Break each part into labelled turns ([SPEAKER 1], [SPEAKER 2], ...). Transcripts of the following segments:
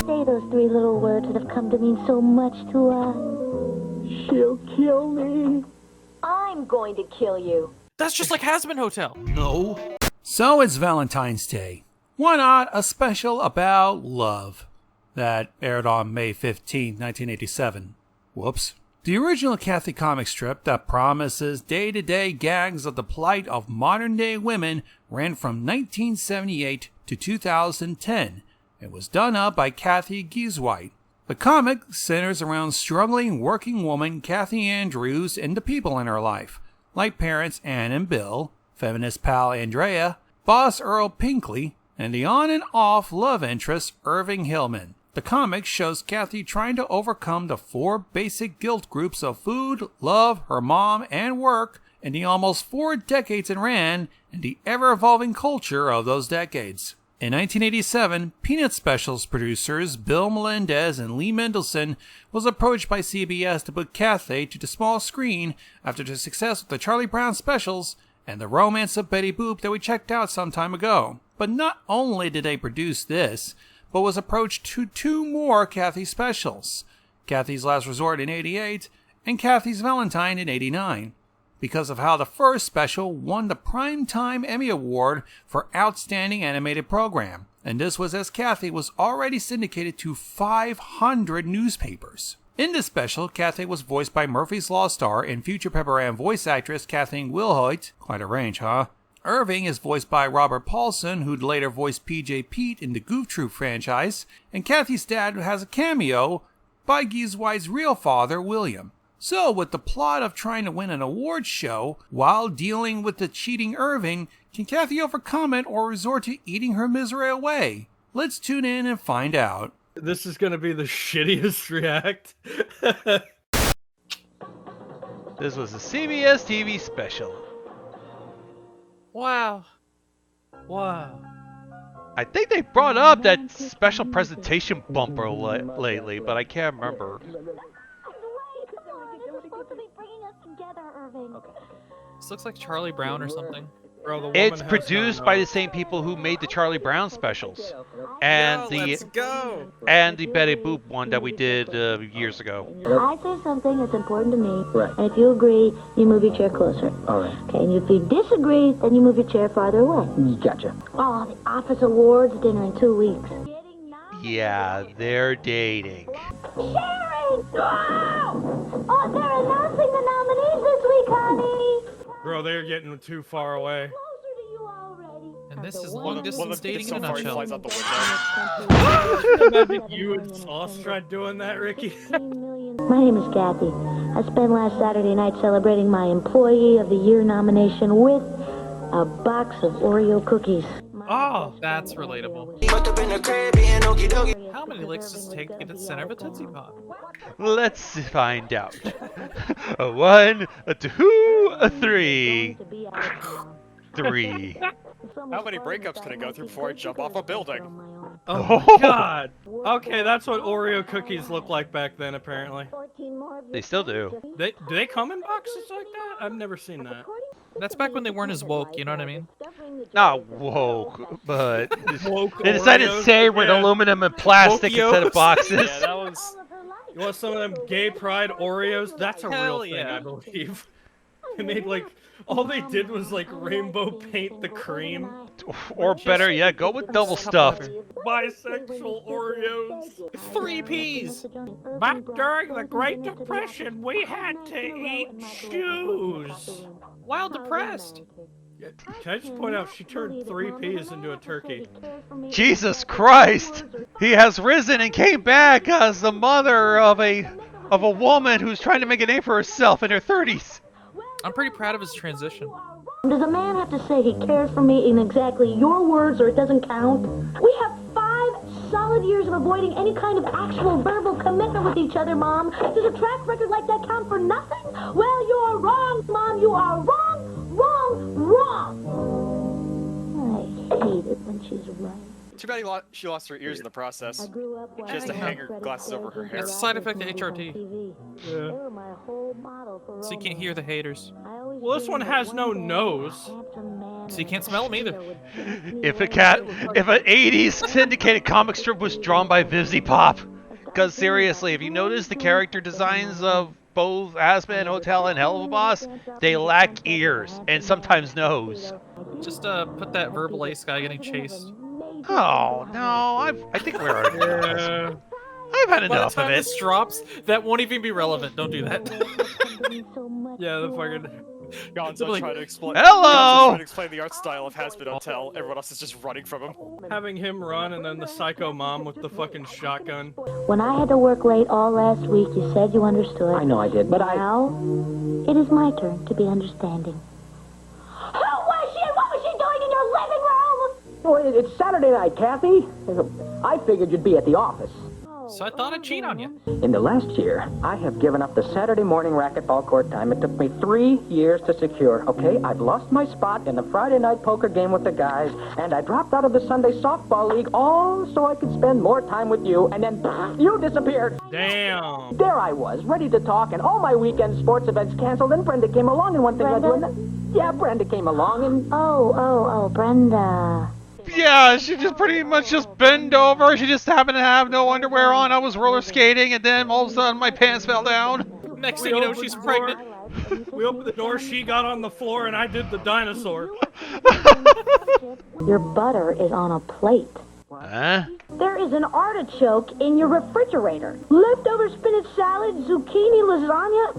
[SPEAKER 1] Say those three little words that have come to mean so much to us.
[SPEAKER 2] She'll kill me.
[SPEAKER 3] I'm going to kill you.
[SPEAKER 4] That's just like Hazbin Hotel.
[SPEAKER 5] No. So it's Valentine's Day. Why not a special about love? That aired on May 15, 1987. Whoops. The original Cathy comic strip that promises day-to-day gags of the plight of modern-day women ran from 1978 to 2010. It was done up by Cathy Giesweit. The comic centers around struggling working woman Cathy Andrews and the people in her life, like parents Ann and Bill, feminist pal Andrea, boss Earl Pinkley, and the on and off love interest Irving Hillman. The comic shows Cathy trying to overcome the four basic guilt groups of food, love, her mom, and work in the almost 4 decades it ran and the ever-evolving culture of those decades. In 1987, Peanut Specials producers Bill Melendez and Lee Mendelson was approached by CBS to put Cathy to the small screen after the success of the Charlie Brown specials and the Romance of Betty Boop that we checked out some time ago. But not only did they produce this, but was approached to 2 more Cathy specials, Cathy's Last Resort in 88 and Cathy's Valentine in 89, because of how the first special won the Primetime Emmy Award for Outstanding Animated Program, and this was as Cathy was already syndicated to 500 newspapers. In this special, Cathy was voiced by Murphy's Law star and future Pepper Ann voice actress Kathleen Wilhoit. Quite a range, huh? Irving is voiced by Robert Paulson, who'd later voiced PJ Pete in the Goof Troop franchise, and Cathy's dad has a cameo by Giesweit's real father, William. So, with the plot of trying to win an awards show while dealing with the cheating Irving, can Cathy overcome it or resort to eating her misery away? Let's tune in and find out.
[SPEAKER 6] This is gonna be the shittiest react.
[SPEAKER 7] This was a CBS TV special.
[SPEAKER 4] Wow. Wow.
[SPEAKER 7] I think they brought up that special presentation bumper lately, but I can't remember.
[SPEAKER 4] This looks like Charlie Brown or something.
[SPEAKER 6] Bro, the woman
[SPEAKER 7] It's
[SPEAKER 6] has
[SPEAKER 7] produced
[SPEAKER 6] no
[SPEAKER 7] by the
[SPEAKER 6] nose.
[SPEAKER 7] same people who made the Charlie Brown specials and
[SPEAKER 4] Let's go.
[SPEAKER 7] the Betty Boop one that we did years ago.
[SPEAKER 1] I say something that's important to me, and if you agree, you move your chair closer.
[SPEAKER 2] All right.
[SPEAKER 1] Okay, and if you disagree, then you move your chair farther away.
[SPEAKER 2] Gotcha.
[SPEAKER 1] Oh, the Office Awards dinner in 2 weeks.
[SPEAKER 7] Yeah, they're dating.
[SPEAKER 1] Sharon! Oh! Oh, they're announcing the nominees this week, honey!
[SPEAKER 6] Bro, they're getting too far away.
[SPEAKER 1] Closer to you already.
[SPEAKER 4] And this is
[SPEAKER 1] One
[SPEAKER 4] long
[SPEAKER 1] of the
[SPEAKER 4] distance dating in a
[SPEAKER 8] so far he
[SPEAKER 4] nutshell.
[SPEAKER 8] flies out the window.
[SPEAKER 6] Imagine you and Sauce tried doing that, Ricky.
[SPEAKER 1] My name is Cathy. I spent last Saturday night celebrating my Employee of the Year nomination with a box of Oreo cookies.
[SPEAKER 4] Oh, that's relatable. How many licks does it take to get to the center of a Tootsie Pop?
[SPEAKER 7] Let's find out. A 1, a 2, a 3. 3.
[SPEAKER 8] How many breakups can I go through before I jump off a building?
[SPEAKER 6] Oh my god. Okay, that's what Oreo cookies look like back then, apparently.
[SPEAKER 7] They still do.
[SPEAKER 6] Do they come in boxes like that? I've never seen that.
[SPEAKER 4] That's back when they weren't as woke, you know what I mean?
[SPEAKER 7] Not woke, but
[SPEAKER 6] Woke
[SPEAKER 7] they decided to
[SPEAKER 6] Oreos?
[SPEAKER 7] say with
[SPEAKER 6] Yeah.
[SPEAKER 7] aluminum and plastic
[SPEAKER 6] Woke
[SPEAKER 7] instead of
[SPEAKER 6] yolks?
[SPEAKER 7] boxes.
[SPEAKER 8] Yeah, that was...
[SPEAKER 6] You want some of them gay pride Oreos? That's a
[SPEAKER 4] Hell
[SPEAKER 6] real thing,
[SPEAKER 4] yeah.
[SPEAKER 6] I believe. They made like, all they did was like rainbow paint the cream.
[SPEAKER 7] Or better yet, go with double stuff.
[SPEAKER 6] Bisexual Oreos.
[SPEAKER 4] 3 Ps!
[SPEAKER 6] Back during the Great Depression, we had to eat shoes.
[SPEAKER 4] While depressed.
[SPEAKER 6] Can I just point out, she turned 3 Ps into a turkey.
[SPEAKER 7] Jesus Christ! He has risen and came back as the mother of a woman who's trying to make a name for herself in her 30s.
[SPEAKER 4] I'm pretty proud of his transition.
[SPEAKER 1] Does a man have to say he cares for me in exactly your words or it doesn't count? We have 5 solid years of avoiding any kind of actual verbal commitment with each other, Mom. Does a track record like that count for nothing? Well, you're wrong, Mom. You are wrong, wrong, wrong. I hate it when she's right.
[SPEAKER 8] Too bad she lost her ears in the process.
[SPEAKER 1] I grew up
[SPEAKER 8] She has to hang her glasses over her hair.
[SPEAKER 4] It's a side effect of HRT.
[SPEAKER 6] Yeah.
[SPEAKER 1] They were my whole model for
[SPEAKER 4] So you can't hear the haters.
[SPEAKER 6] Well, this one has no nose.
[SPEAKER 1] Handsome man
[SPEAKER 4] So you can't smell them either.
[SPEAKER 7] If an 80s syndicated comic strip was drawn by Vivzy Pop. Because seriously, if you notice the character designs of both Hazmat Hotel and Hell of a Boss, they lack ears and sometimes nose.
[SPEAKER 4] Just put that verbal ace guy getting chased.
[SPEAKER 7] Oh no, I think we're already. I've had
[SPEAKER 4] By the
[SPEAKER 7] enough of
[SPEAKER 4] time
[SPEAKER 7] it.
[SPEAKER 4] this drops, that won't even be relevant. Don't do that. Yeah, the fucking.
[SPEAKER 8] Gonzo trying to explain.
[SPEAKER 7] Hello!
[SPEAKER 8] Gonzo's trying to explain the art style of Hazmat Hotel. Everyone else is just running from him.
[SPEAKER 6] Having him run and then the psycho mom with the fucking shotgun.
[SPEAKER 1] When I had to work late all last week, you said you understood.
[SPEAKER 2] I know I did, but
[SPEAKER 1] Now, it is my turn to be understanding. Who was she and what was she doing in your living room?
[SPEAKER 2] Well, it's Saturday night, Cathy. I figured you'd be at the office.
[SPEAKER 4] So I thought I'd cheat on you.
[SPEAKER 2] In the last year, I have given up the Saturday morning racquetball court time. It took me 3 years to secure, okay? I've lost my spot in the Friday night poker game with the guys, and I dropped out of the Sunday softball league all so I could spend more time with you, and then you disappeared.
[SPEAKER 6] Damn.
[SPEAKER 2] There I was, ready to talk, and all my weekend sports events canceled, and Brenda came along, and one thing led to another. Yeah, Brenda came along, and...
[SPEAKER 1] Oh, Brenda.
[SPEAKER 7] Yeah, she just pretty much just bent over. She just happened to have no underwear on. I was roller skating, and then all of a sudden my pants fell down.
[SPEAKER 4] Next thing you know, she's pregnant.
[SPEAKER 6] We opened the door, she got on the floor, and I did the dinosaur.
[SPEAKER 1] Your butter is on a plate.
[SPEAKER 7] Huh?
[SPEAKER 1] There is an artichoke in your refrigerator. Leftover spinach salad, zucchini, lasagna.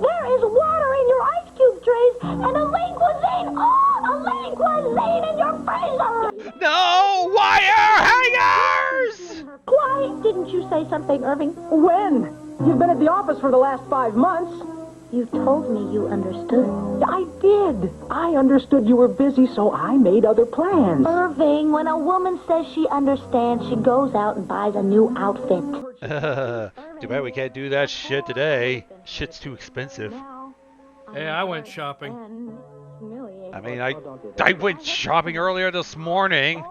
[SPEAKER 1] There is water in your ice cube trays and a linguine. Oh, a linguine in your freezer.
[SPEAKER 7] No wire hangers!
[SPEAKER 1] Why didn't you say something, Irving?
[SPEAKER 2] When? You've been at the office for the last 5 months.
[SPEAKER 1] You told me you understood.
[SPEAKER 2] I did. I understood you were busy, so I made other plans.
[SPEAKER 1] Irving, when a woman says she understands, she goes out and buys a new outfit.
[SPEAKER 7] Too bad we can't do that shit today. Shit's too expensive.
[SPEAKER 6] Hey, I went shopping.
[SPEAKER 7] I mean, I went shopping earlier this morning.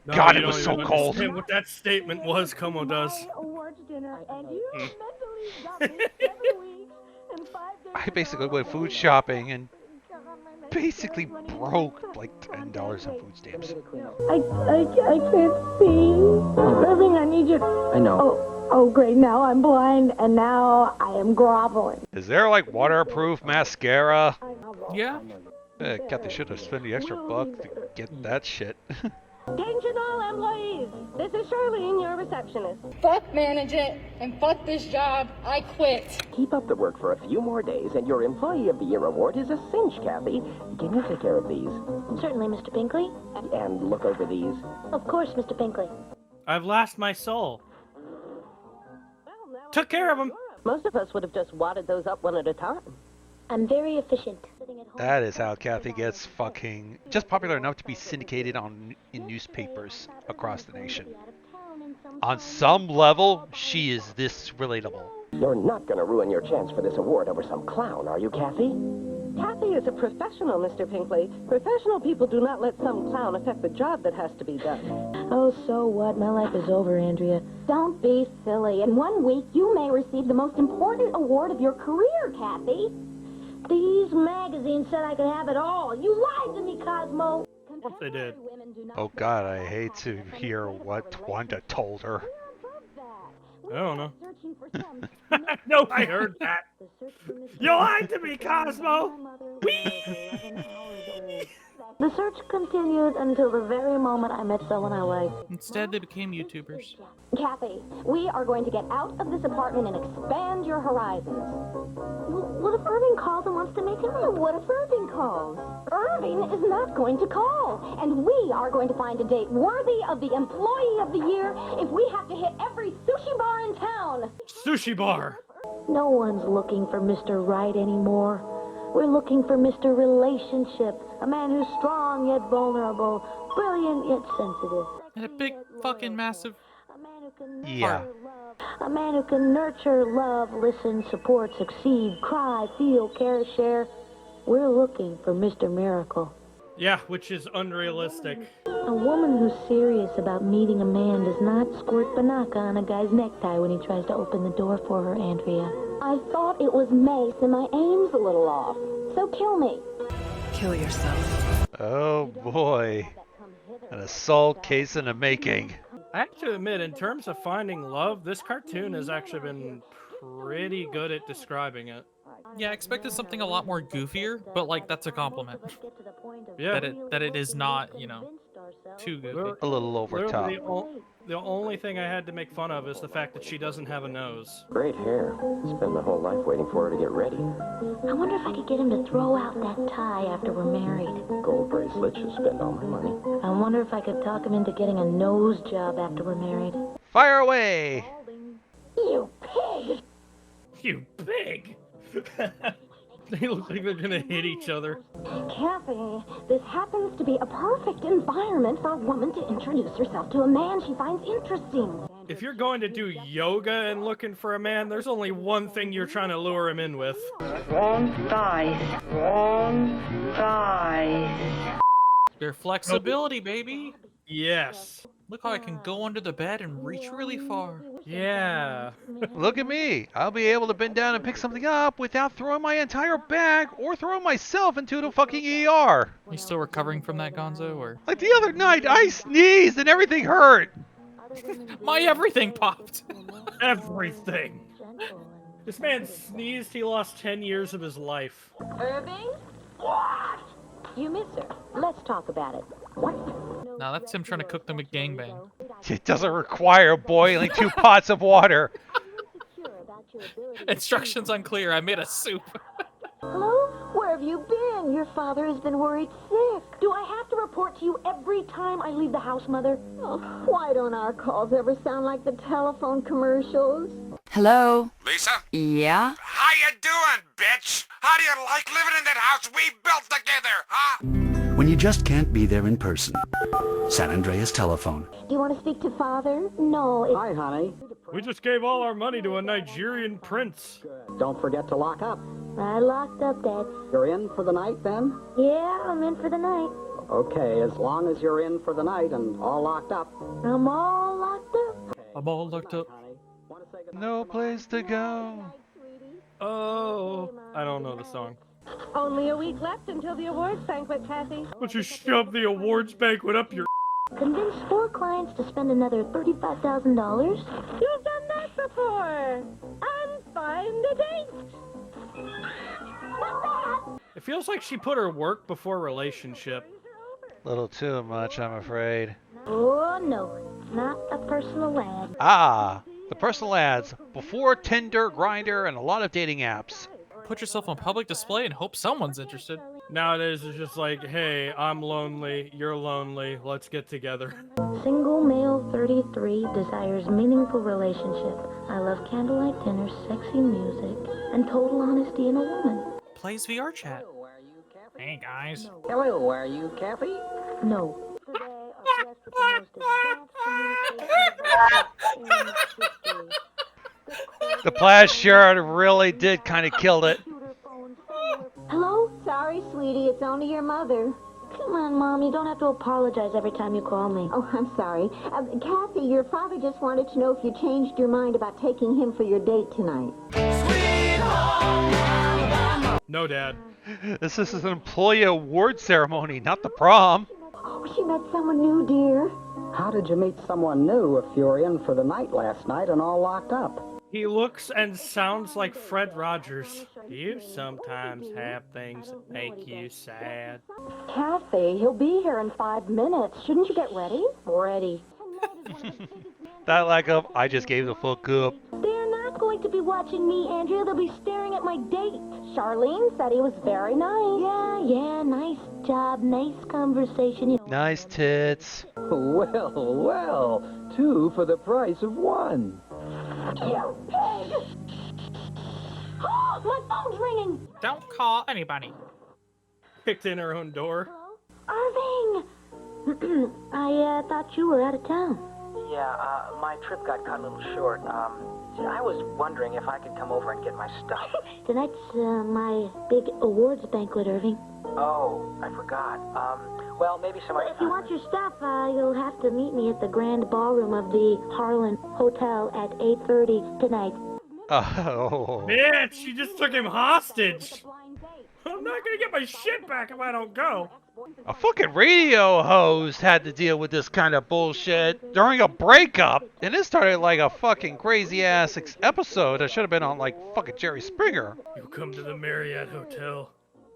[SPEAKER 6] No,
[SPEAKER 7] God,
[SPEAKER 6] you
[SPEAKER 7] it was
[SPEAKER 6] don't
[SPEAKER 7] so
[SPEAKER 6] even
[SPEAKER 7] cold.
[SPEAKER 6] understand what that statement was, Como does.
[SPEAKER 7] I basically went food shopping and basically broke like $10 on food stamps.
[SPEAKER 1] I can't see. Irving, I need you.
[SPEAKER 2] I know.
[SPEAKER 1] Oh, great. Now I'm blind, and now I am groveling.
[SPEAKER 7] Is there like waterproof mascara?
[SPEAKER 4] Yeah.
[SPEAKER 7] Cathy should have spent the extra buck to get that shit.
[SPEAKER 3] Attention all employees. This is Charlene, your receptionist.
[SPEAKER 9] Fuck management and fuck this job. I quit.
[SPEAKER 2] Keep up the work for a few more days, and your Employee of the Year award is a cinch, Cathy. Can you take care of these?
[SPEAKER 1] Certainly, Mr. Binkley.
[SPEAKER 2] And look over these.
[SPEAKER 1] Of course, Mr. Binkley.
[SPEAKER 6] I've lost my soul. Took care of him.
[SPEAKER 3] Most of us would have just wadded those up one at a time.
[SPEAKER 1] I'm very efficient.
[SPEAKER 7] That is how Cathy gets fucking just popular enough to be syndicated in newspapers across the nation. On some level, she is this relatable.
[SPEAKER 2] You're not going to ruin your chance for this award over some clown, are you, Cathy?
[SPEAKER 3] Cathy is a professional, Mr. Pinkley. Professional people do not let some clown affect the job that has to be done.
[SPEAKER 1] Oh, so what? My life is over, Andrea.
[SPEAKER 10] Don't be silly. In 1 week, you may receive the most important award of your career, Cathy.
[SPEAKER 1] These magazines said I could have it all. You lied to me, Cosmo.
[SPEAKER 6] Of course they did.
[SPEAKER 7] Oh God, I hate to hear what Wanda told her.
[SPEAKER 6] I don't know. No, I heard that. You lied to me, Cosmo.
[SPEAKER 1] The search continued until the very moment I met someone I liked.
[SPEAKER 4] Instead, they became YouTubers.
[SPEAKER 10] Cathy, we are going to get out of this apartment and expand your horizons.
[SPEAKER 1] What if Irving calls and wants to make it up?
[SPEAKER 10] What if Irving calls? Irving is not going to call. And we are going to find a date worthy of the Employee of the Year if we have to hit every sushi bar in town.
[SPEAKER 6] Sushi bar.
[SPEAKER 1] No one's looking for Mr. Right anymore. We're looking for Mr. Relationship, a man who's strong yet vulnerable, brilliant yet sensitive.
[SPEAKER 4] And a big fucking massive...
[SPEAKER 7] Yeah.
[SPEAKER 1] A man who can nurture, love, listen, support, succeed, cry, feel, care, share. We're looking for Mr. Miracle.
[SPEAKER 6] Yeah, which is unrealistic.
[SPEAKER 1] A woman who's serious about meeting a man does not squirt Banaka on a guy's necktie when he tries to open the door for her, Andrea.
[SPEAKER 10] I thought it was mace and my aim's a little off. So kill me.
[SPEAKER 11] Kill yourself.
[SPEAKER 7] Oh boy. An assault case in the making.
[SPEAKER 6] I have to admit, in terms of finding love, this cartoon has actually been pretty good at describing it.
[SPEAKER 4] Yeah, I expected something a lot more goofier, but like that's a compliment.
[SPEAKER 6] Yeah.
[SPEAKER 4] That it is not, you know, too goofy.
[SPEAKER 7] A little over top.
[SPEAKER 6] The only thing I had to make fun of is the fact that she doesn't have a nose.
[SPEAKER 2] Great hair. Spend my whole life waiting for her to get ready.
[SPEAKER 1] I wonder if I could get him to throw out that tie after we're married.
[SPEAKER 2] Gold bracelet should spend all my money.
[SPEAKER 1] I wonder if I could talk him into getting a nose job after we're married.
[SPEAKER 7] Fire away!
[SPEAKER 1] You pig!
[SPEAKER 6] You pig! They look like they're gonna hit each other.
[SPEAKER 10] Kathy, this happens to be a perfect environment for a woman to introduce herself to a man she finds interesting.
[SPEAKER 6] If you're going to do yoga and looking for a man, there's only one thing you're trying to lure him in with.
[SPEAKER 3] Wrong guys. Wrong guys.
[SPEAKER 4] Your flexibility, baby.
[SPEAKER 6] Yes.
[SPEAKER 4] Look how I can go under the bed and reach really far.
[SPEAKER 6] Yeah.
[SPEAKER 7] Look at me. I'll be able to bend down and pick something up without throwing my entire bag or throwing myself into the fucking ER.
[SPEAKER 4] You still recovering from that, Gonzo, or?
[SPEAKER 7] Like the other night, I sneezed and everything hurt.
[SPEAKER 4] My everything popped.
[SPEAKER 6] Everything. This man sneezed, he lost 10 years of his life.
[SPEAKER 10] Irving? What? You miss her. Let's talk about it. What?
[SPEAKER 4] Now that's him trying to cook them a gangbang.
[SPEAKER 7] It doesn't require boiling 2 pots of water.
[SPEAKER 4] Instructions unclear. I made a soup.
[SPEAKER 1] Hello? Where have you been? Your father has been worried sick. Do I have to report to you every time I leave the house, Mother?
[SPEAKER 10] Oh, why don't our calls ever sound like the telephone commercials?
[SPEAKER 11] Hello?
[SPEAKER 12] Lisa?
[SPEAKER 11] Yeah?
[SPEAKER 12] How you doing, bitch? How do you like living in that house we built together, huh?
[SPEAKER 13] When you just can't be there in person. San Andreas Telephone.
[SPEAKER 1] Do you want to speak to Father? No.
[SPEAKER 2] Hi, honey.
[SPEAKER 6] We just gave all our money to a Nigerian prince.
[SPEAKER 2] Don't forget to lock up.
[SPEAKER 1] I locked up, Dad.
[SPEAKER 2] You're in for the night, then?
[SPEAKER 1] Yeah, I'm in for the night.
[SPEAKER 2] Okay, as long as you're in for the night and all locked up.
[SPEAKER 1] I'm all locked up.
[SPEAKER 4] I'm all locked up.
[SPEAKER 7] No place to go.
[SPEAKER 6] Oh, I don't know the song.
[SPEAKER 3] Only a week left until the awards banquet, Cathy.
[SPEAKER 6] But you shove the awards banquet up your...
[SPEAKER 1] Convince 4 clients to spend another $35,000.
[SPEAKER 3] You've done that before. And find a date.
[SPEAKER 6] It feels like she put her work before relationship.
[SPEAKER 7] Little too much, I'm afraid.
[SPEAKER 1] Oh, no. Not a personal ad.
[SPEAKER 7] Ah, the personal ads. Before Tinder, Grindr, and a lot of dating apps.
[SPEAKER 4] Put yourself on public display and hope someone's interested.
[SPEAKER 6] Nowadays, it's just like, hey, I'm lonely, you're lonely, let's get together.
[SPEAKER 1] Single male 33 desires meaningful relationship. I love candlelight dinners, sexy music, and total honesty in a woman.
[SPEAKER 4] Plays VR chat. Hey, guys.
[SPEAKER 2] Hello, are you Cathy?
[SPEAKER 1] No.
[SPEAKER 7] The plaid shirt really did kind of kill it.
[SPEAKER 1] Hello?
[SPEAKER 10] Sorry, sweetie, it's only your mother.
[SPEAKER 1] Come on, Mom. You don't have to apologize every time you call me.
[SPEAKER 10] Oh, I'm sorry. Kathy, your father just wanted to know if you changed your mind about taking him for your date tonight.
[SPEAKER 6] No, Dad.
[SPEAKER 7] This is an employee award ceremony, not the prom.
[SPEAKER 10] Oh, she met someone new, dear.
[SPEAKER 2] How did you meet someone new if you were in for the night last night and all locked up?
[SPEAKER 6] He looks and sounds like Fred Rogers. You sometimes have things that make you sad.
[SPEAKER 10] Kathy, he'll be here in 5 minutes. Shouldn't you get ready?
[SPEAKER 1] Ready.
[SPEAKER 7] That lack of, I just gave the fuck up.
[SPEAKER 1] They're not going to be watching me, Andrea. They'll be staring at my date.
[SPEAKER 10] Charlene said he was very nice.
[SPEAKER 1] Yeah, nice job, nice conversation. You know.
[SPEAKER 7] Nice tits.
[SPEAKER 2] Well, 2 for the price of 1.
[SPEAKER 10] You pig!
[SPEAKER 1] Oh, my phone's ringing.
[SPEAKER 4] Don't call anybody.
[SPEAKER 6] Kicked in her own door.
[SPEAKER 1] Irving! I thought you were out of town.
[SPEAKER 2] Yeah, my trip got cut a little short. I was wondering if I could come over and get my stuff.
[SPEAKER 1] Tonight's my big awards banquet, Irving.
[SPEAKER 2] Oh, I forgot. Well, maybe some other
[SPEAKER 1] If you want your stuff, you'll have to meet me at the grand ballroom of the Harlan Hotel at 8:30 tonight.
[SPEAKER 7] Oh.
[SPEAKER 6] Bitch, she just took him hostage. I'm not gonna get my shit back if I don't go.
[SPEAKER 7] A fucking radio host had to deal with this kind of bullshit during a breakup, and it started like a fucking crazy ass episode that should have been on like fucking Jerry Springer.
[SPEAKER 6] You come to the Marriott Hotel,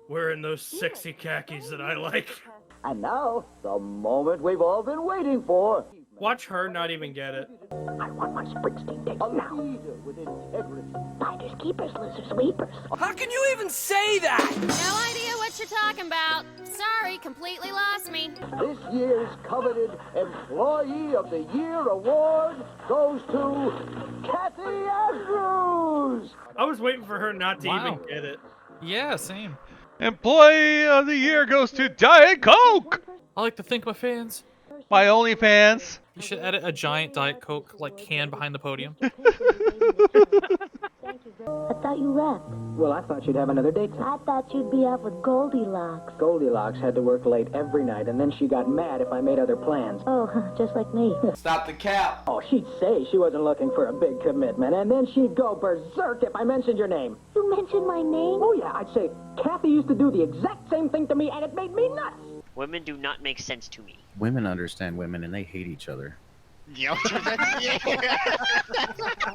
[SPEAKER 6] wearing those sexy khakis that I like.
[SPEAKER 2] And now, the moment we've all been waiting for.
[SPEAKER 6] Watch her not even get it.
[SPEAKER 2] I want my Springsteen date now. With integrity.
[SPEAKER 1] Finders, keepers, losers, weepers.
[SPEAKER 11] How can you even say that?
[SPEAKER 14] No idea what you're talking about. Sorry, completely lost me.
[SPEAKER 2] This year's coveted Employee of the Year award goes to Cathy Andrews.
[SPEAKER 6] I was waiting for her not to even get it.
[SPEAKER 4] Yeah, same.
[SPEAKER 7] Employee of the Year goes to Diet Coke.
[SPEAKER 4] I like to thank my fans.
[SPEAKER 7] My OnlyFans.
[SPEAKER 4] You should edit a giant Diet Coke like can behind the podium.
[SPEAKER 1] I thought you rapped.
[SPEAKER 2] Well, I thought you'd have another date tonight.
[SPEAKER 1] I thought you'd be out with Goldilocks.
[SPEAKER 2] Goldilocks had to work late every night, and then she got mad if I made other plans.
[SPEAKER 1] Oh, just like me.
[SPEAKER 11] Stop the cap.
[SPEAKER 2] Oh, she'd say she wasn't looking for a big commitment, and then she'd go berserk if I mentioned your name.
[SPEAKER 1] You mentioned my name?
[SPEAKER 2] Oh, yeah, I'd say, Cathy used to do the exact same thing to me, and it made me nuts.
[SPEAKER 15] Women do not make sense to me.
[SPEAKER 16] Women understand women, and they hate each other.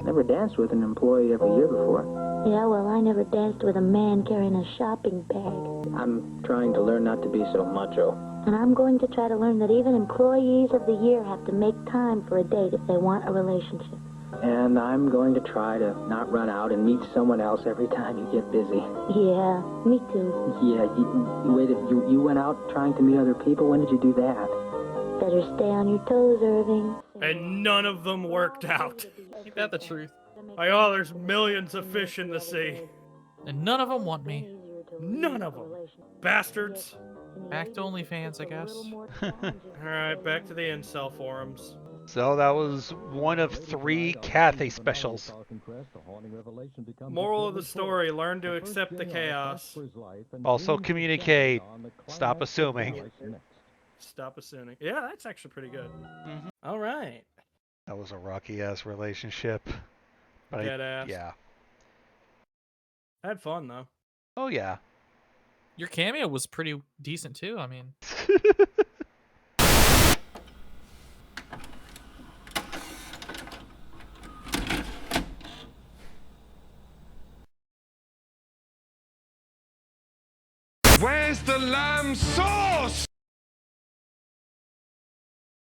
[SPEAKER 2] Never danced with an employee of the year before.
[SPEAKER 1] Yeah, well, I never danced with a man carrying a shopping bag.
[SPEAKER 2] I'm trying to learn not to be so macho.
[SPEAKER 1] And I'm going to try to learn that even employees of the year have to make time for a date if they want a relationship.
[SPEAKER 2] And I'm going to try to not run out and meet someone else every time you get busy.
[SPEAKER 1] Yeah, me too.
[SPEAKER 2] Yeah, you went out trying to meet other people? When did you do that?
[SPEAKER 1] Better stay on your toes, Irving.
[SPEAKER 6] And none of them worked out.
[SPEAKER 4] Ain't that the truth?
[SPEAKER 6] Like, oh, there's millions of fish in the sea.
[SPEAKER 4] And none of them want me.
[SPEAKER 6] None of them. Bastards.
[SPEAKER 4] Back to OnlyFans, I guess.
[SPEAKER 6] Alright, back to the incel forums.
[SPEAKER 7] So that was one of 3 Cathy specials.
[SPEAKER 6] Moral of the story, learn to accept the chaos.
[SPEAKER 7] Also communicate. Stop assuming.
[SPEAKER 6] Stop assuming. Yeah, that's actually pretty good. Alright.
[SPEAKER 7] That was a rocky ass relationship. But
[SPEAKER 6] Dead ass.
[SPEAKER 7] Yeah.
[SPEAKER 6] I had fun though.
[SPEAKER 7] Oh yeah.
[SPEAKER 4] Your cameo was pretty decent too, I mean.
[SPEAKER 12] Where's the lamb sauce?